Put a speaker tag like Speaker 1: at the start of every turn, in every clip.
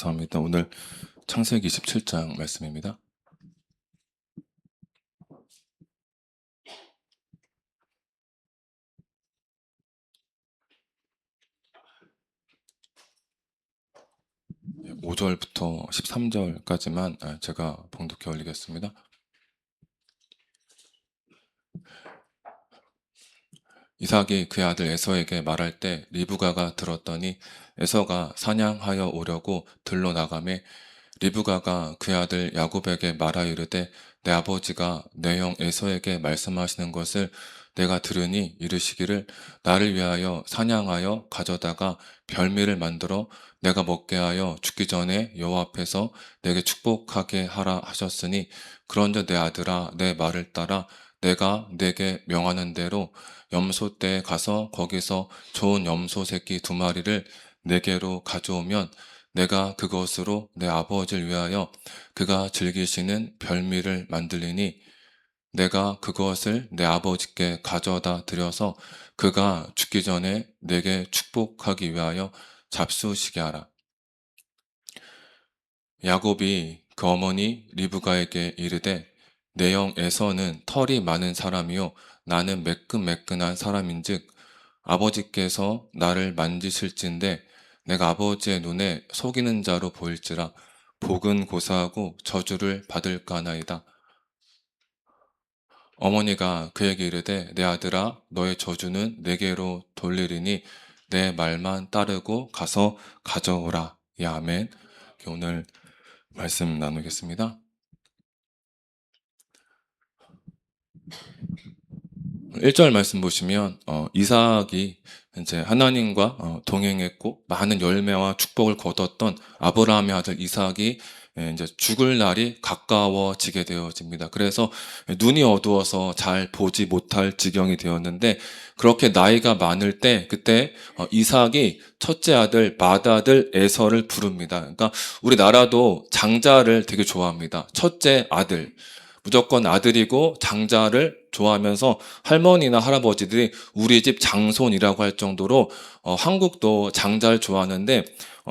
Speaker 1: 감사합니다. 오늘 창세기 27장 말씀입니다. 예, 5절부터 13절까지만 제가 봉독해 올리겠습니다. 이삭이 그의 아들 에서에게 말할 때 리브가가 들었더니 에서가 사냥하여 오려고 들러 나가매 리브가가 그의 아들 야곱에게 말하 이르되 내 아버지가 내 형 에서에게 말씀하시는 것을 내가 들으니 이르시기를 나를 위하여 사냥하여 가져다가 별미를 만들어 내가 먹게 하여 죽기 전에 여호와 앞에서 내게 축복하게 하라 하셨으니 그런즉 내 아들아 내 말을 따라 내가 내게 명하는 대로 염소떼에 가서 거기서 좋은 염소 새끼 2마리를 내게로 가져오면 내가 그것으로 내 아버지를 위하여 그가 즐기시는 별미를 만들리니 내가 그것을 내 아버지께 가져다 드려서 그가 죽기 전에 내게 축복하기 위하여 잡수시게 하라. 야곱이 그 어머니 리브가에게 이르되 내 형 에서는 털이 많은 사람이요 나는 매끈매끈한 사람인즉 아버지께서 나를 만지실진데 내가 아버지의 눈에 속이는 자로 보일지라 복은 고사하고 저주를 받을까나이다. 어머니가 그에게 이르되 내 아들아 너의 저주는 내게로 돌리리니 내 말만 따르고 가서 가져오라. 예, 아멘. 오늘 말씀 나누겠습니다. 1절 말씀 보시면 이삭이 이제 하나님과 동행했고 많은 열매와 축복을 거뒀던 아브라함의 아들 이삭이 이제 죽을 날이 가까워지게 되어집니다. 그래서 눈이 어두워서 잘 보지 못할 지경이 되었는데 그렇게 나이가 많을 때 그때 이삭이 첫째 아들 맏아들 에서를 부릅니다. 그러니까 우리나라도 장자를 되게 좋아합니다. 첫째 아들. 무조건 아들이고 장자를 좋아하면서 할머니나 할아버지들이 우리 집 장손이라고 할 정도로 한국도 장자를 좋아하는데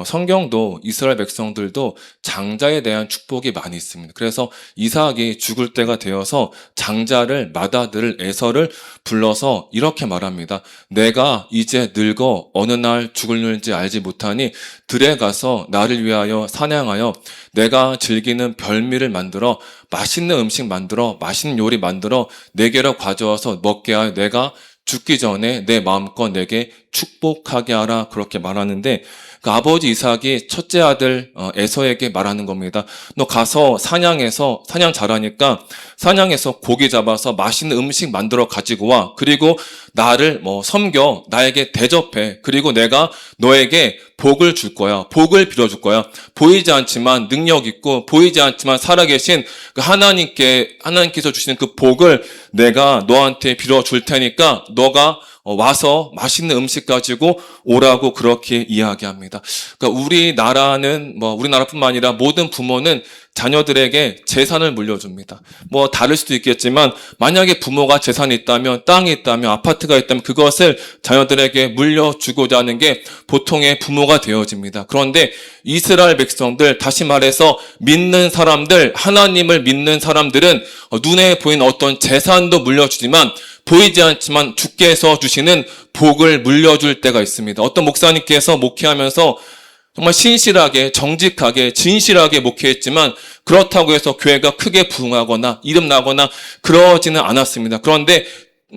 Speaker 1: 성경도 이스라엘 백성들도 장자에 대한 축복이 많이 있습니다. 그래서 이삭이 죽을 때가 되어서 장자를 맏아들 에서를 불러서 이렇게 말합니다. 내가 이제 늙어 어느 날 죽을는지 알지 못하니 들에 가서 나를 위하여 사냥하여 내가 즐기는 별미를 만들어 맛있는 음식 만들어 맛있는 요리 만들어 내게로 가져와서 먹게 하여 내가 죽기 전에 내 마음껏 내게 축복하게 하라 그렇게 말하는데 그 아버지 이삭이 첫째 아들 에서에게 말하는 겁니다. 너 가서 사냥해서 사냥 잘하니까 사냥해서 고기 잡아서 맛있는 음식 만들어 가지고 와. 그리고 나를 섬겨 나에게 대접해. 그리고 내가 너에게 복을 줄 거야. 복을 빌어줄 거야. 보이지 않지만 능력 있고 보이지 않지만 살아계신 그 하나님께서 주시는 그 복을 내가 너한테 빌어줄 테니까 너가 와서 맛있는 음식 가지고 오라고 그렇게 이야기합니다. 그러니까 우리나라는 우리나라뿐만 아니라 모든 부모는 자녀들에게 재산을 물려줍니다. 다를 수도 있겠지만 만약에 부모가 재산이 있다면 땅이 있다면 아파트가 있다면 그것을 자녀들에게 물려주고자 하는 게 보통의 부모가 되어집니다. 그런데 이스라엘 백성들 다시 말해서 믿는 사람들 하나님을 믿는 사람들은 눈에 보이는 어떤 재산도 물려주지만 보이지 않지만 주께서 주시는 복을 물려줄 때가 있습니다. 어떤 목사님께서 목회하면서 정말 신실하게, 정직하게, 진실하게 목회했지만 그렇다고 해서 교회가 크게 부흥하거나 이름 나거나 그러지는 않았습니다. 그런데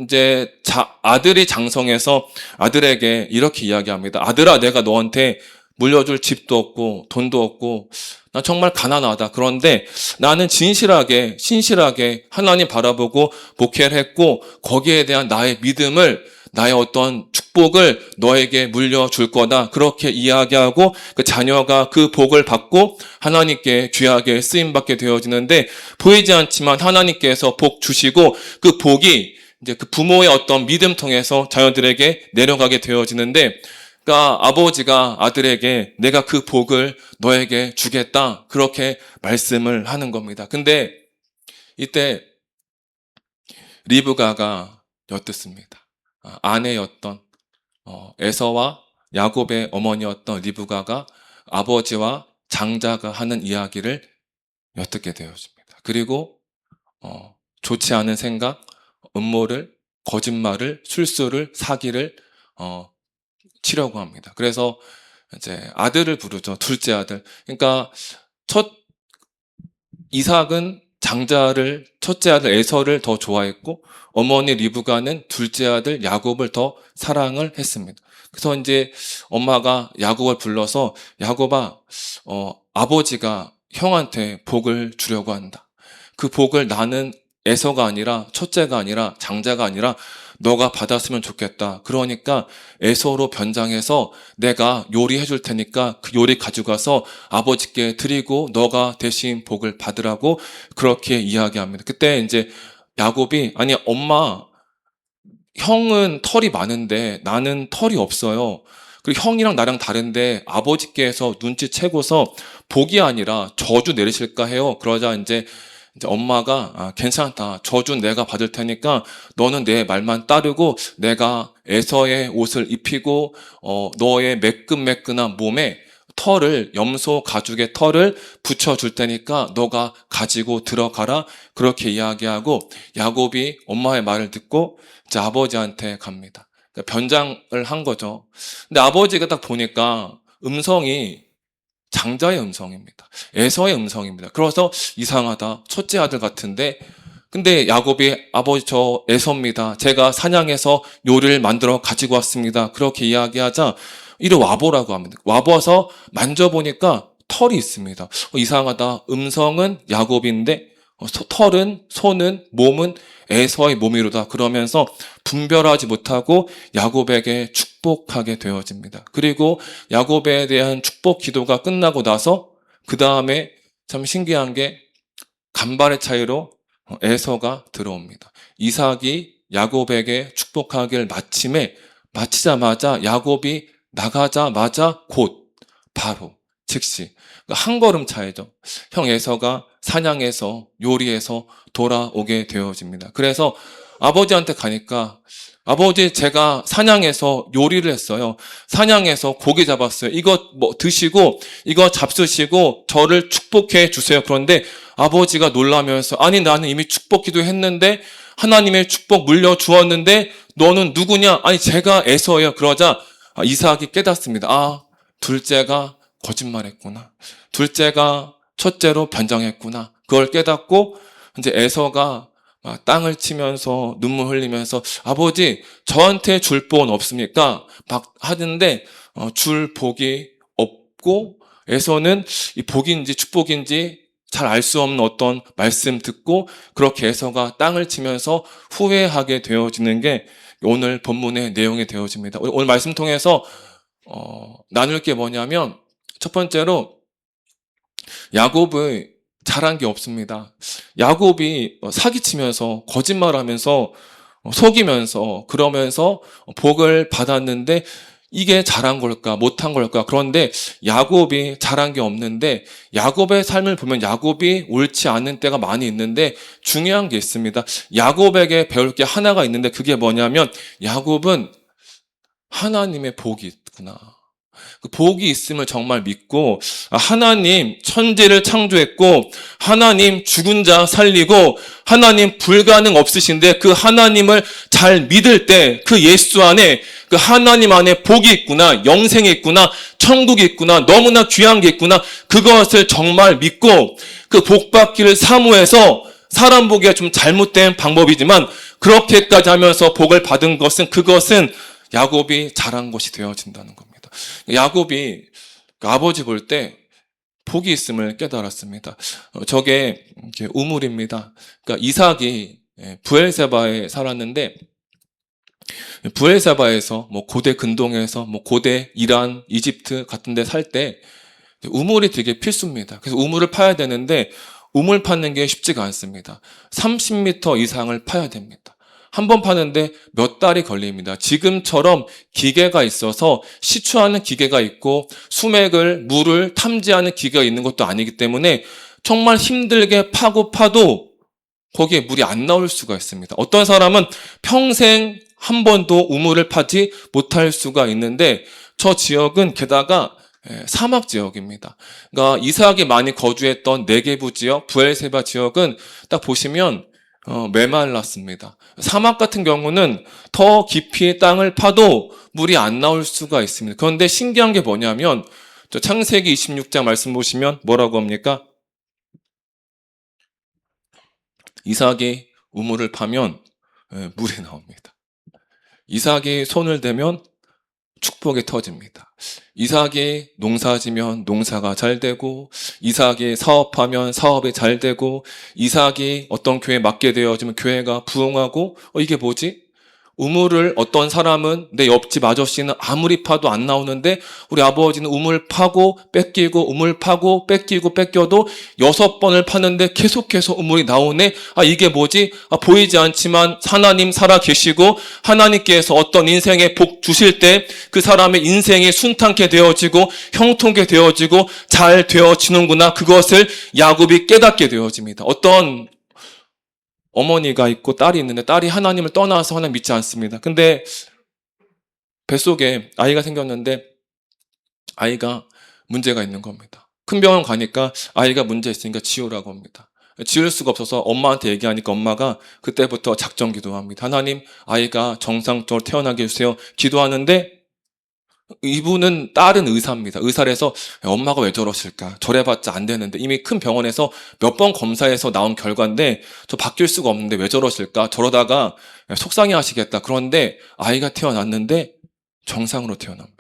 Speaker 1: 이제 아들이 장성해서 아들에게 이렇게 이야기합니다. 아들아, 내가 너한테 물려줄 집도 없고 돈도 없고 나 정말 가난하다. 그런데 나는 진실하게, 신실하게 하나님 바라보고 목회를 했고 거기에 대한 나의 믿음을 나의 어떤 축복을 너에게 물려줄 거다. 그렇게 이야기하고 그 자녀가 그 복을 받고 하나님께 귀하게 쓰임받게 되어지는데 보이지 않지만 하나님께서 복 주시고 그 복이 이제 그 부모의 어떤 믿음 통해서 자녀들에게 내려가게 되어지는데 그러니까 아버지가 아들에게 내가 그 복을 너에게 주겠다. 그렇게 말씀을 하는 겁니다. 근데 이때 리브가가 엿듣습니다. 아내였던 에서와 야곱의 어머니였던 리브가가 아버지와 장자가 하는 이야기를 엿듣게 되어집니다. 그리고 좋지 않은 생각, 음모를, 거짓말을, 술수를, 사기를 치려고 합니다. 그래서 이제 아들을 부르죠. 둘째 아들. 그러니까 첫 이삭은 장자를, 첫째 아들 에서를 더 좋아했고, 어머니 리브가는 둘째 아들 야곱을 더 사랑을 했습니다. 그래서 이제 엄마가 야곱을 불러서, 야곱아, 아버지가 형한테 복을 주려고 한다. 그 복을 나는 에서가 아니라, 첫째가 아니라, 장자가 아니라 너가 받았으면 좋겠다. 그러니까 에서로 변장해서 내가 요리해 줄 테니까 그 요리 가져가서 아버지께 드리고 너가 대신 복을 받으라고 그렇게 이야기합니다. 그때 이제 야곱이, 아니 엄마, 형은 털이 많은데 나는 털이 없어요. 그리고 형이랑 나랑 다른데 아버지께서 눈치채고서 복이 아니라 저주 내리실까 해요. 그러자 이제 엄마가 괜찮다. 저주 내가 받을 테니까 너는 내 말만 따르고 내가 에서의 옷을 입히고 너의 매끈매끈한 몸에 털을, 염소 가죽의 털을 붙여줄 테니까 너가 가지고 들어가라. 그렇게 이야기하고 야곱이 엄마의 말을 듣고 이제 아버지한테 갑니다. 그러니까 변장을 한 거죠. 근데 아버지가 딱 보니까 음성이 장자의 음성입니다. 에서의 음성입니다. 그래서 이상하다. 첫째 아들 같은데, 근데 야곱이 아버지 저 에서입니다. 제가 사냥해서 요리를 만들어 가지고 왔습니다. 그렇게 이야기하자 이리 와보라고 합니다. 와봐서 만져보니까 털이 있습니다. 이상하다. 음성은 야곱인데 털은, 손은, 몸은 에서의 몸이로다. 그러면서 분별하지 못하고 야곱에게 축복하게 되어집니다. 그리고 야곱에 대한 축복 기도가 끝나고 나서 그 다음에 참 신기한 게 간발의 차이로 에서가 들어옵니다. 이삭이 야곱에게 축복하기를 마치자마자 야곱이 나가자마자 곧 바로 즉시 한 걸음 차이죠. 형 에서가 사냥해서 요리해서 돌아오게 되어집니다. 그래서 아버지한테 가니까 아버지 제가 사냥해서 요리를 했어요. 사냥해서 고기 잡았어요. 이거 뭐 드시고 이거 잡수시고 저를 축복해 주세요. 그런데 아버지가 놀라면서 아니 나는 이미 축복 기도했는데 하나님의 축복 물려주었는데 너는 누구냐? 아니 제가 에서예요. 그러자 이삭이 깨닫습니다. 둘째가 거짓말했구나. 둘째가 첫째로 변장했구나. 그걸 깨닫고 이제 에서가 땅을 치면서 눈물 흘리면서 아버지 저한테 줄 복 없습니까? 막 하는데 줄 복이 없고 에서는 이 복인지 축복인지 잘 알 수 없는 어떤 말씀 듣고 그렇게 에서가 땅을 치면서 후회하게 되어지는 게 오늘 본문의 내용이 되어집니다. 오늘 말씀 통해서 나눌 게 뭐냐면 첫 번째로 야곱의 잘한 게 없습니다. 야곱이 사기치면서 거짓말하면서 속이면서 그러면서 복을 받았는데 이게 잘한 걸까 못한 걸까? 그런데 야곱이 잘한 게 없는데 야곱의 삶을 보면 야곱이 옳지 않은 때가 많이 있는데 중요한 게 있습니다. 야곱에게 배울 게 하나가 있는데 그게 뭐냐면 야곱은 하나님의 복이 있구나. 그 복이 있음을 정말 믿고 하나님 천지를 창조했고 하나님 죽은 자 살리고 하나님 불가능 없으신데 그 하나님을 잘 믿을 때 그 예수 안에 그 하나님 안에 복이 있구나, 영생이 있구나, 천국이 있구나, 너무나 귀한 게 있구나 그것을 정말 믿고 그 복 받기를 사모해서 사람 보기에 좀 잘못된 방법이지만 그렇게까지 하면서 복을 받은 것은 그것은 야곱이 잘한 것이 되어진다는 겁니다. 야곱이 아버지 볼 때 복이 있음을 깨달았습니다. 저게 우물입니다. 그러니까 이삭이 브엘세바에 살았는데 브엘세바에서 뭐 고대 근동에서 뭐 고대 이란, 이집트 같은 데 살 때 우물이 되게 필수입니다. 그래서 우물을 파야 되는데 우물 파는 게 쉽지가 않습니다. 30m 이상을 파야 됩니다. 한 번 파는데 몇 달이 걸립니다. 지금처럼 기계가 있어서 시추하는 기계가 있고 수맥을, 물을 탐지하는 기계가 있는 것도 아니기 때문에 정말 힘들게 파도 거기에 물이 안 나올 수가 있습니다. 어떤 사람은 평생 한 번도 우물을 파지 못할 수가 있는데 저 지역은 게다가 사막 지역입니다. 그러니까 이삭이 많이 거주했던 네게부 지역, 브엘세바 지역은 딱 보시면 메말랐습니다. 사막 같은 경우는 더 깊이 땅을 파도 물이 안 나올 수가 있습니다. 그런데 신기한 게 뭐냐면 창세기 26장 말씀 보시면 뭐라고 합니까? 이삭이 우물을 파면 물이 나옵니다. 이삭이 손을 대면 축복이 터집니다. 이삭이 농사지면 농사가 잘 되고, 이삭이 사업하면 사업이 잘 되고, 이삭이 어떤 교회에 맡게 되어지면 교회가 부흥하고, 이게 뭐지? 우물을 어떤 사람은 내 옆집 아저씨는 아무리 파도 안 나오는데 우리 아버지는 우물 파고 뺏기고 우물 파고 뺏기고 뺏겨도 6번을 파는데 계속해서 우물이 나오네. 이게 뭐지? 보이지 않지만 하나님 살아 계시고 하나님께서 어떤 인생에 복 주실 때 그 사람의 인생이 순탄케 되어지고 형통케 되어지고 잘 되어지는구나. 그것을 야곱이 깨닫게 되어집니다. 어떤 어머니가 있고 딸이 있는데 딸이 하나님을 떠나서 하나님 믿지 않습니다. 근데 뱃속에 아이가 생겼는데 아이가 문제가 있는 겁니다. 큰 병원 가니까 아이가 문제 있으니까 지우라고 합니다. 지울 수가 없어서 엄마한테 얘기하니까 엄마가 그때부터 작정 기도합니다. 하나님, 아이가 정상적으로 태어나게 해주세요. 기도하는데 이분은 딸은 의사입니다. 의사라서 엄마가 왜 저러실까? 저래봤자 안 되는데 이미 큰 병원에서 몇 번 검사해서 나온 결과인데 저 바뀔 수가 없는데 왜 저러실까? 저러다가 속상해 하시겠다. 그런데 아이가 태어났는데 정상으로 태어납니다.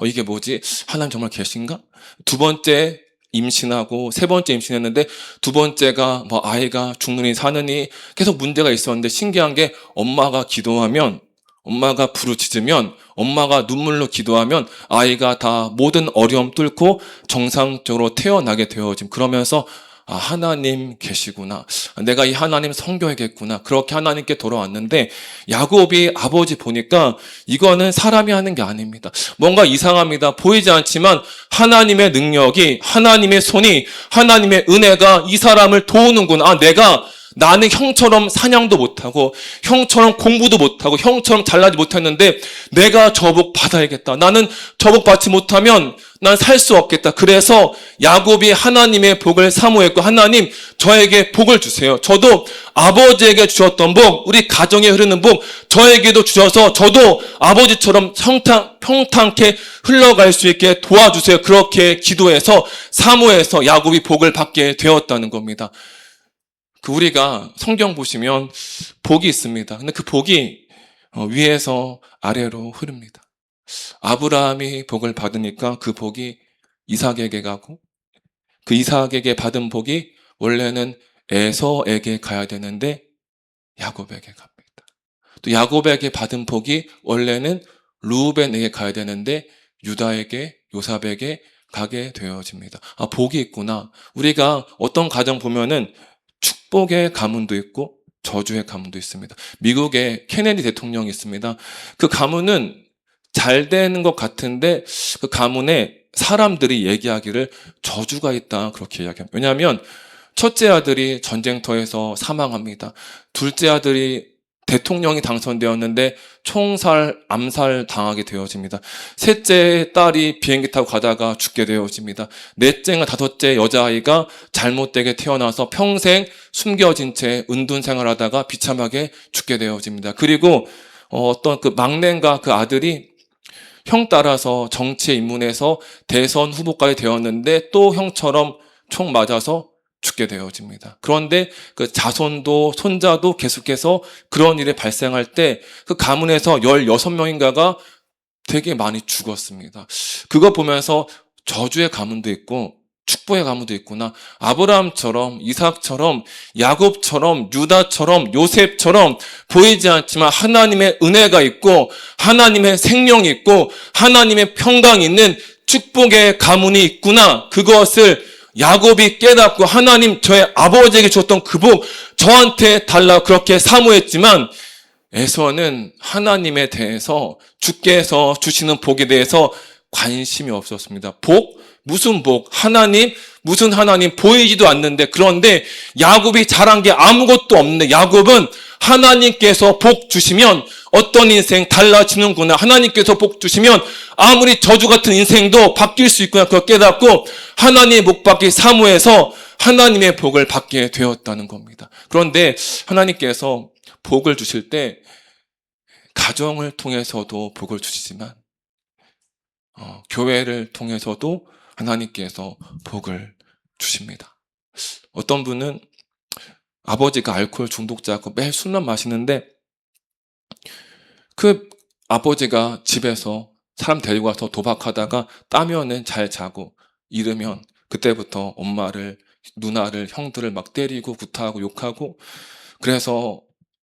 Speaker 1: 이게 뭐지? 하나님 정말 계신가? 두 번째 임신하고 세 번째 임신했는데 두 번째가 아이가 죽느니 사느니 계속 문제가 있었는데 신기한 게 엄마가 기도하면 엄마가 부르짖으면 엄마가 눈물로 기도하면 아이가 다 모든 어려움 뚫고 정상적으로 태어나게 되어짐. 그러면서 하나님 계시구나. 내가 이 하나님 섬겨야겠구나. 그렇게 하나님께 돌아왔는데 야곱이 아버지 보니까 이거는 사람이 하는 게 아닙니다. 뭔가 이상합니다. 보이지 않지만 하나님의 능력이, 하나님의 손이, 하나님의 은혜가 이 사람을 도우는구나. 나는 형처럼 사냥도 못하고 형처럼 공부도 못하고 형처럼 잘나지 못했는데 내가 저 복 받아야겠다. 나는 저 복 받지 못하면 난 살 수 없겠다. 그래서 야곱이 하나님의 복을 사모했고 하나님 저에게 복을 주세요. 저도 아버지에게 주셨던 복, 우리 가정에 흐르는 복 저에게도 주셔서 저도 아버지처럼 평탄케 흘러갈 수 있게 도와주세요. 그렇게 기도해서 사모해서 야곱이 복을 받게 되었다는 겁니다. 우리가 성경 보시면 복이 있습니다. 근데 그 복이 위에서 아래로 흐릅니다. 아브라함이 복을 받으니까 그 복이 이삭에게 가고 그 이삭에게 받은 복이 원래는 에서에게 가야 되는데 야곱에게 갑니다. 또 야곱에게 받은 복이 원래는 루벤에게 가야 되는데 유다에게, 요삽에게 가게 되어집니다. 복이 있구나. 우리가 어떤 가정 보면은 축복의 가문도 있고 저주의 가문도 있습니다. 미국에 케네디 대통령이 있습니다. 그 가문은 잘 되는 것 같은데 그 가문에 사람들이 얘기하기를 저주가 있다 그렇게 이야기합니다. 왜냐하면 첫째 아들이 전쟁터에서 사망합니다. 둘째 아들이 대통령이 당선되었는데 암살 당하게 되어집니다. 셋째 딸이 비행기 타고 가다가 죽게 되어집니다. 넷째와 다섯째 여자아이가 잘못되게 태어나서 평생 숨겨진 채 은둔 생활하다가 비참하게 죽게 되어집니다. 그리고 어떤 그 막내인가 그 아들이 형 따라서 정치에 입문해서 대선 후보까지 되었는데 또 형처럼 총 맞아서 죽게 되어집니다. 그런데 그 자손도 손자도 계속해서 그런 일이 발생할 때 그 가문에서 16명인가가 되게 많이 죽었습니다. 그거 보면서 저주의 가문도 있고 축복의 가문도 있구나. 아브라함처럼, 이삭처럼, 야곱처럼, 유다처럼, 요셉처럼 보이지 않지만 하나님의 은혜가 있고 하나님의 생명이 있고 하나님의 평강이 있는 축복의 가문이 있구나. 그것을 야곱이 깨닫고 하나님 저의 아버지에게 줬던 그 복 저한테 달라 그렇게 사모했지만 에서는 하나님에 대해서 주께서 주시는 복에 대해서 관심이 없었습니다. 복? 무슨 복? 하나님? 무슨 하나님? 보이지도 않는데 그런데 야곱이 잘한 게 아무것도 없는데 야곱은 하나님께서 복 주시면 어떤 인생 달라지는구나. 하나님께서 복 주시면 아무리 저주 같은 인생도 바뀔 수 있구나. 그걸 깨닫고 하나님의 복 받기 사모해서 하나님의 복을 받게 되었다는 겁니다. 그런데 하나님께서 복을 주실 때 가정을 통해서도 복을 주시지만 교회를 통해서도 하나님께서 복을 주십니다. 어떤 분은 아버지가 알코올 중독자고 매일 술만 마시는데 그 아버지가 집에서 사람 데리고 와서 도박하다가 따면은 잘 자고 이르면 그때부터 엄마를, 누나를, 형들을 막 때리고 구타하고 욕하고 그래서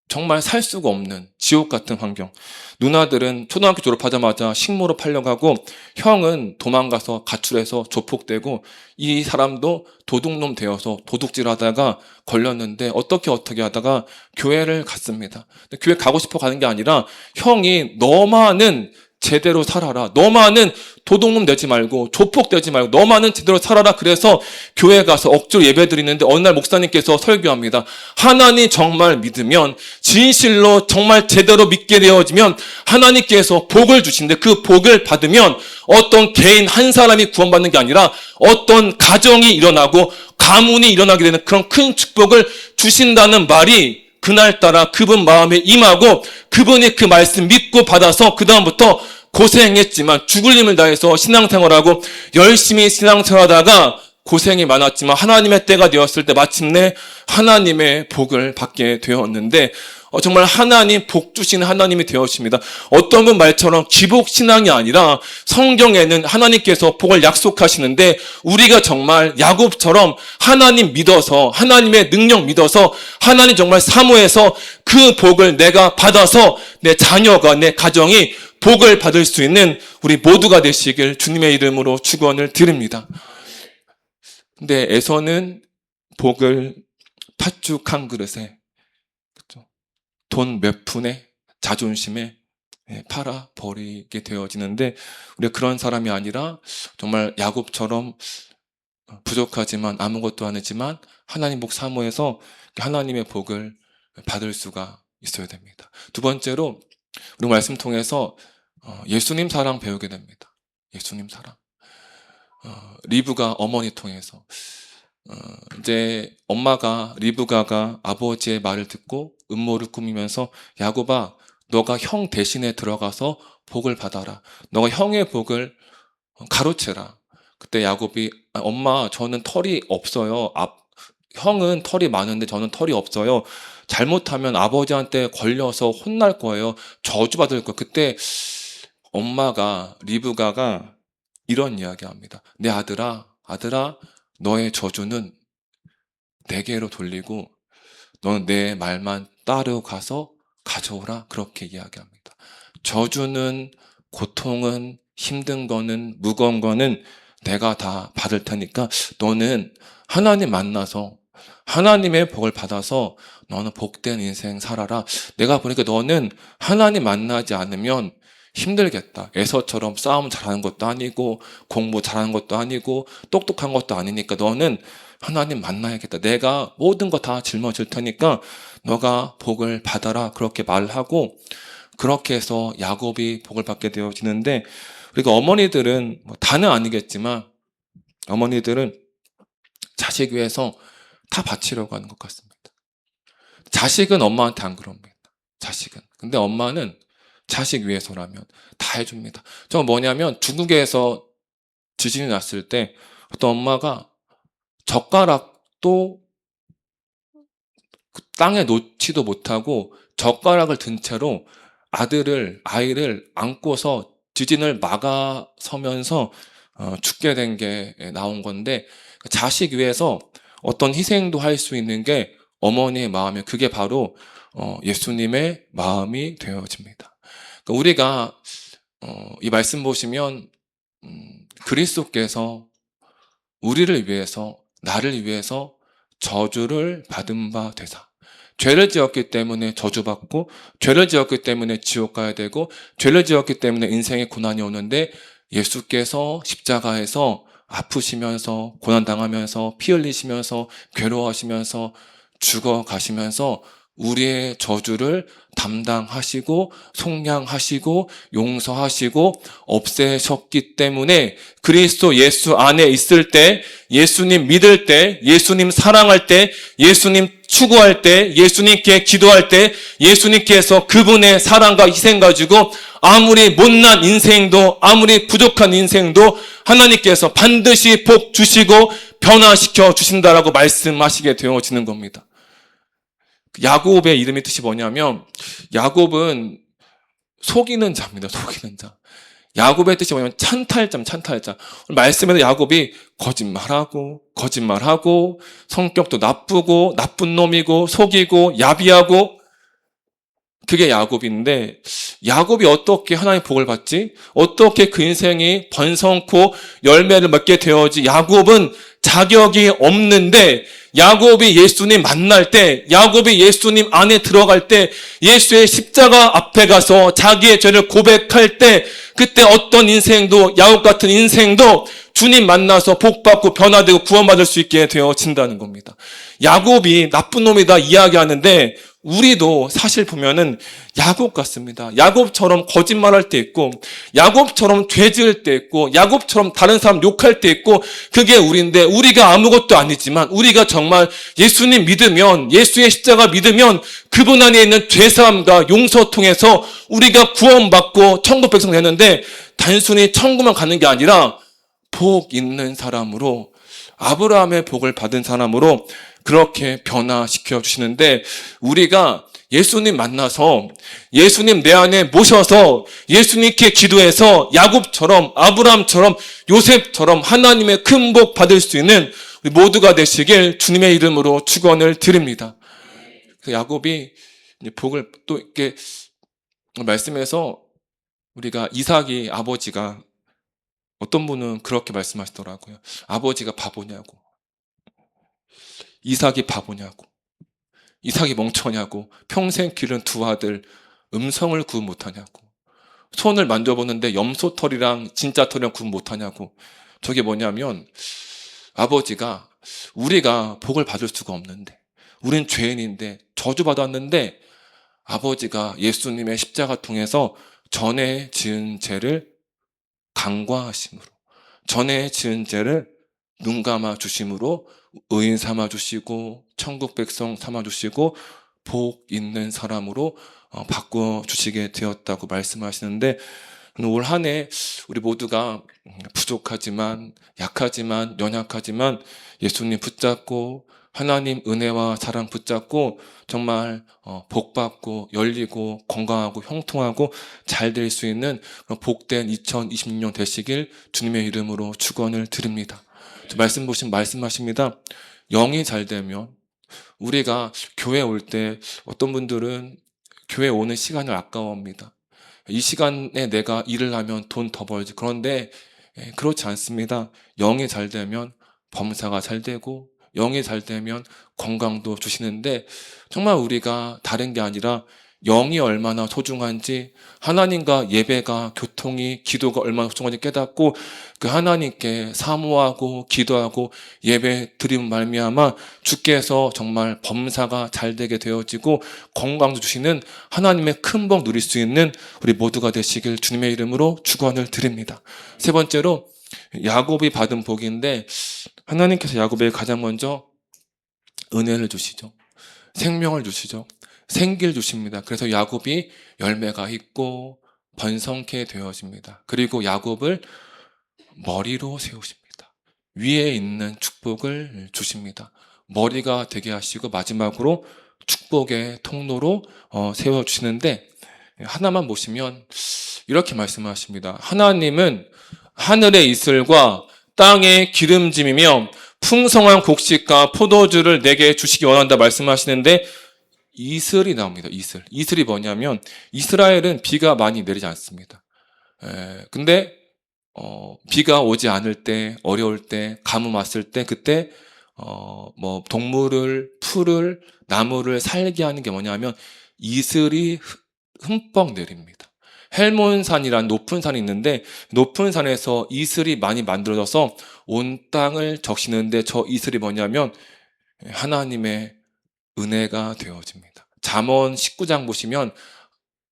Speaker 1: 정말 살 수가 없는 지옥 같은 환경. 누나들은 초등학교 졸업하자마자 식모로 팔려가고 형은 도망가서 가출해서 조폭되고 이 사람도 도둑놈 되어서 도둑질하다가 걸렸는데 어떻게 하다가 교회를 갔습니다. 근데 교회 가고 싶어 가는 게 아니라 형이 너만은 제대로 살아라. 너만은 도둑놈 되지 말고 조폭 되지 말고 너만은 제대로 살아라. 그래서 교회 가서 억지로 예배 드리는데 어느 날 목사님께서 설교합니다. 하나님 정말 믿으면 진실로 정말 제대로 믿게 되어지면 하나님께서 복을 주신데 그 복을 받으면 어떤 개인 한 사람이 구원받는 게 아니라 어떤 가정이 일어나고 가문이 일어나게 되는 그런 큰 축복을 주신다는 말이 그날따라 그분 마음에 임하고 그분이 그 말씀 믿고 받아서 그 다음부터 고생했지만 죽을 힘을 다해서 신앙생활하고 열심히 신앙생활하다가 고생이 많았지만 하나님의 때가 되었을 때 마침내 하나님의 복을 받게 되었는데 정말 하나님 복 주시는 하나님이 되었습니다. 어떤 분 말처럼 기복신앙이 아니라 성경에는 하나님께서 복을 약속하시는데 우리가 정말 야곱처럼 하나님 믿어서 하나님의 능력 믿어서 하나님 정말 사모해서 그 복을 내가 받아서 내 자녀가 내 가정이 복을 받을 수 있는 우리 모두가 되시길 주님의 이름으로 축원을 드립니다. 근데 에서는 복을 팥죽 한 그릇에 돈 몇 푼에 자존심에 팔아 버리게 되어지는데 우리가 그런 사람이 아니라 정말 야곱처럼 부족하지만 아무것도 아니지만 하나님 복 사모해서 하나님의 복을 받을 수가 있어야 됩니다. 두 번째로 우리 말씀 통해서 예수님 사랑 배우게 됩니다. 예수님 사랑. 리브가 어머니 통해서 이제 엄마가 리브가가 아버지의 말을 듣고 음모를 꾸미면서 야곱아 너가 형 대신에 들어가서 복을 받아라. 너가 형의 복을 가로채라. 그때 야곱이 엄마 저는 털이 없어요. 형은 털이 많은데 저는 털이 없어요. 잘못하면 아버지한테 걸려서 혼날 거예요. 저주받을 거예요. 그때 엄마가 리브가가 이런 이야기합니다. 내 아들아 너의 저주는 내게로 돌리고 너는 내 말만 따라가서 가져오라. 그렇게 이야기합니다. 저주는 고통은 힘든 거는 무거운 거는 내가 다 받을 테니까 너는 하나님 만나서 하나님의 복을 받아서 너는 복된 인생 살아라. 내가 보니까 너는 하나님 만나지 않으면 힘들겠다. 에서처럼 싸움 잘하는 것도 아니고 공부 잘하는 것도 아니고 똑똑한 것도 아니니까 너는 하나님 만나야겠다. 내가 모든 거 다 짊어질 테니까 너가 복을 받아라. 그렇게 말하고 그렇게 해서 야곱이 복을 받게 되어지는데 우리가 어머니들은 다는 아니겠지만 어머니들은 자식 위해서 다 바치려고 하는 것 같습니다. 자식은 엄마한테 안 그럽니다. 자식은. 근데 엄마는 자식 위해서라면 다 해줍니다. 저 뭐냐면 중국에서 지진이 났을 때 어떤 엄마가 젓가락도 땅에 놓지도 못하고 젓가락을 든 채로 아이를 안고서 지진을 막아서면서 죽게 된 게 나온 건데 자식 위해서 어떤 희생도 할 수 있는 게 어머니의 마음이 그게 바로 예수님의 마음이 되어집니다. 그러니까 우리가 이 말씀 보시면 그리스도께서 우리를 위해서 나를 위해서 저주를 받은 바 되사 죄를 지었기 때문에 저주받고 죄를 지었기 때문에 지옥 가야 되고 죄를 지었기 때문에 인생에 고난이 오는데 예수께서 십자가에서 아프시면서 고난당하면서 피 흘리시면서 괴로워하시면서 죽어가시면서 우리의 저주를 담당하시고 속량하시고 용서하시고 없애셨기 때문에 그리스도 예수 안에 있을 때, 예수님 믿을 때, 예수님 사랑할 때, 예수님 추구할 때, 예수님께 기도할 때, 예수님께서 그분의 사랑과 희생 가지고 아무리 못난 인생도, 아무리 부족한 인생도 하나님께서 반드시 복 주시고 변화시켜 주신다라고 말씀하시게 되어지는 겁니다. 야곱의 이름의 뜻이 뭐냐면, 야곱은 속이는 자입니다. 속이는 자. 야곱의 뜻이 뭐냐면 찬탈자. 말씀에서 야곱이 거짓말하고 성격도 나쁘고 나쁜 놈이고 속이고 야비하고, 그게 야곱인데, 야곱이 어떻게 하나님의 복을 받지? 어떻게 그 인생이 번성코 열매를 맺게 되어지? 야곱은 자격이 없는데, 야곱이 예수님 만날 때, 야곱이 예수님 안에 들어갈 때, 예수의 십자가 앞에 가서 자기의 죄를 고백할 때, 그때 어떤 인생도, 야곱 같은 인생도 주님 만나서 복받고 변화되고 구원받을 수 있게 되어진다는 겁니다. 야곱이 나쁜 놈이다 이야기하는데, 우리도 사실 보면은 야곱 같습니다. 야곱처럼 거짓말할 때 있고, 야곱처럼 죄 지을 때 있고, 야곱처럼 다른 사람 욕할 때 있고, 그게 우리인데, 우리가 아무것도 아니지만, 우리가 정말 예수님 믿으면, 예수의 십자가 믿으면 그분 안에 있는 죄사함과 용서 통해서 우리가 구원받고 천국 백성 되는데, 단순히 천국만 가는 게 아니라 복 있는 사람으로, 아브라함의 복을 받은 사람으로 그렇게 변화시켜 주시는데, 우리가 예수님 만나서 예수님 내 안에 모셔서 예수님께 기도해서 야곱처럼, 아브라함처럼, 요셉처럼 하나님의 큰 복 받을 수 있는 우리 모두가 되시길 주님의 이름으로 축원을 드립니다. 야곱이 복을 또 이렇게 말씀해서, 우리가 이삭이 아버지가, 어떤 분은 그렇게 말씀하시더라고요. 아버지가 바보냐고, 이삭이 바보냐고, 이삭이 멍청냐고, 평생 기른 두 아들 음성을 구분 못하냐고, 손을 만져보는데 염소털이랑 진짜 털이랑 구분 못하냐고. 저게 뭐냐면, 아버지가, 우리가 복을 받을 수가 없는데, 우린 죄인인데 저주받았는데, 아버지가 예수님의 십자가 통해서 전에 지은 죄를 간과하심으로, 전에 지은 죄를 눈 감아 주심으로 의인 삼아 주시고 천국 백성 삼아 주시고 복 있는 사람으로 바꿔 주시게 되었다고 말씀하시는데, 올 한 해 우리 모두가 부족하지만, 약하지만, 연약하지만 예수님 붙잡고 하나님 은혜와 사랑 붙잡고 정말 복받고 열리고 건강하고 형통하고 잘 될 수 있는 복된 2026년 되시길 주님의 이름으로 축원을 드립니다. 말씀 보시면 말씀하십니다. 영이 잘 되면, 우리가 교회 올 때 어떤 분들은 교회 오는 시간을 아까워합니다. 이 시간에 내가 일을 하면 돈 더 벌지. 그런데 그렇지 않습니다. 영이 잘 되면 범사가 잘 되고, 영이 잘 되면 건강도 주시는데, 정말 우리가 다른 게 아니라 영이 얼마나 소중한지, 하나님과 예배가, 교통이, 기도가 얼마나 소중한지 깨닫고 그 하나님께 사모하고 기도하고 예배 드림 말미암아 주께서 정말 범사가 잘 되게 되어지고 건강도 주시는 하나님의 큰 복 누릴 수 있는 우리 모두가 되시길 주님의 이름으로 축원을 드립니다. 세 번째로 야곱이 받은 복인데, 하나님께서 야곱에게 가장 먼저 은혜를 주시죠. 생명을 주시죠. 생기를 주십니다. 그래서 야곱이 열매가 있고 번성케 되어집니다. 그리고 야곱을 머리로 세우십니다. 위에 있는 축복을 주십니다. 머리가 되게 하시고 마지막으로 축복의 통로로 세워주시는데, 하나만 보시면 이렇게 말씀하십니다. 하나님은 하늘의 이슬과 땅의 기름짐이며 풍성한 곡식과 포도주를 내게 주시기 원한다 말씀하시는데, 이슬이 나옵니다. 이슬이 뭐냐면, 이스라엘은 비가 많이 내리지 않습니다. 근데 비가 오지 않을 때, 어려울 때, 가뭄 왔을 때, 그때 동물을, 풀을, 나무를 살게 하는 게 뭐냐면 이슬이 흠뻑 내립니다. 헬몬산이라는 높은 산이 있는데, 높은 산에서 이슬이 많이 만들어져서 온 땅을 적시는데, 저 이슬이 뭐냐면 하나님의 은혜가 되어집니다. 잠언 19장 보시면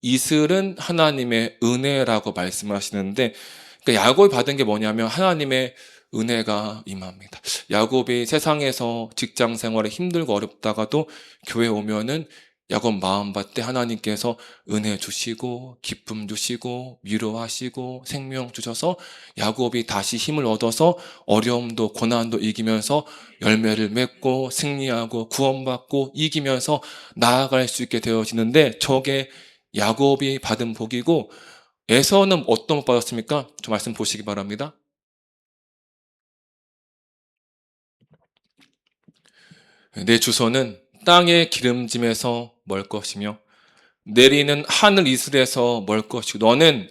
Speaker 1: 이슬은 하나님의 은혜라고 말씀하시는데, 그러니까 야곱이 받은 게 뭐냐면 하나님의 은혜가 임합니다. 야곱이 세상에서 직장 생활에 힘들고 어렵다가도 교회 오면은 야곱 마음밭에 하나님께서 은혜 주시고 기쁨 주시고 위로하시고 생명 주셔서 야곱이 다시 힘을 얻어서 어려움도 고난도 이기면서 열매를 맺고 승리하고 구원받고 이기면서 나아갈 수 있게 되어지는데, 저게 야곱이 받은 복이고, 에서는 어떤 복 받았습니까? 저 말씀 보시기 바랍니다. 내 주소는 땅의 기름짐에서 멀 것이며 내리는 하늘 이슬에서 멀 것이고, 너는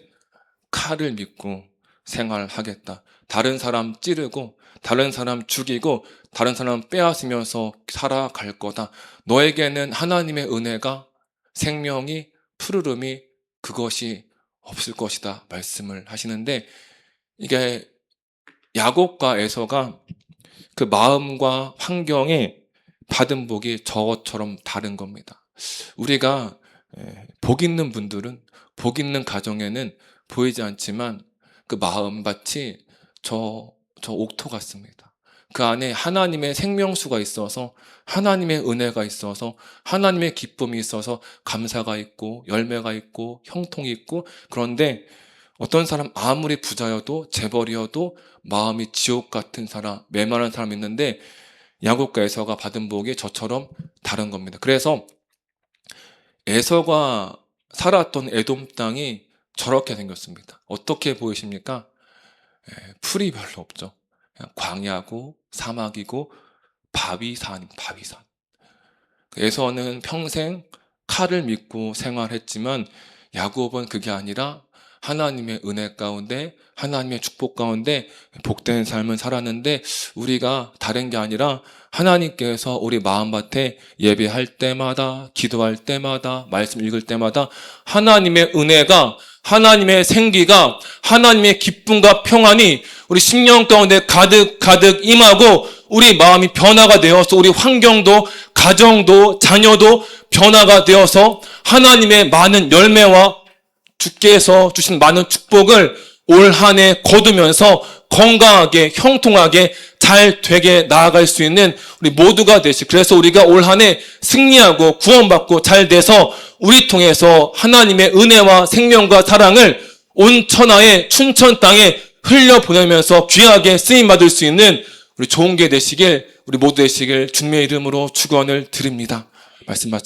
Speaker 1: 칼을 믿고 생활하겠다. 다른 사람 찌르고 다른 사람 죽이고 다른 사람 빼앗으면서 살아갈 거다. 너에게는 하나님의 은혜가, 생명이, 푸르름이, 그것이 없을 것이다 말씀을 하시는데, 이게 야곱과 에서가 그 마음과 환경에 받은 복이 저것처럼 다른 겁니다. 우리가 복 있는 분들은, 복 있는 가정에는 보이지 않지만 그 마음밭이 저 옥토 같습니다. 그 안에 하나님의 생명수가 있어서, 하나님의 은혜가 있어서, 하나님의 기쁨이 있어서 감사가 있고 열매가 있고 형통이 있고. 그런데 어떤 사람 아무리 부자여도 재벌이어도 마음이 지옥 같은 사람, 메마른 사람이 있는데, 야곱과 에서가 받은 복이 저처럼 다른 겁니다. 그래서 에서가 살았던 에돔 땅이 저렇게 생겼습니다. 어떻게 보이십니까? 풀이 별로 없죠. 그냥 광야고 사막이고 바위산. 에서는 평생 칼을 믿고 생활했지만 야곱은 그게 아니라 하나님의 은혜 가운데, 하나님의 축복 가운데 복된 삶을 살았는데, 우리가 다른 게 아니라 하나님께서 우리 마음밭에 예배할 때마다, 기도할 때마다, 말씀 읽을 때마다 하나님의 은혜가, 하나님의 생기가, 하나님의 기쁨과 평안이 우리 심령 가운데 가득 임하고, 우리 마음이 변화가 되어서 우리 환경도, 가정도, 자녀도 변화가 되어서 하나님의 많은 열매와 주께서 주신 많은 축복을 올 한 해 거두면서 건강하게, 형통하게 잘 되게 나아갈 수 있는 우리 모두가 되시. 그래서 우리가 올 한 해 승리하고 구원받고 잘 돼서 우리 통해서 하나님의 은혜와 생명과 사랑을 온 천하의 춘천 땅에 흘려보내면서 귀하게 쓰임받을 수 있는 우리 좋은 게 되시길, 우리 모두 되시길 주님의 이름으로 축원을 드립니다. 말씀 마치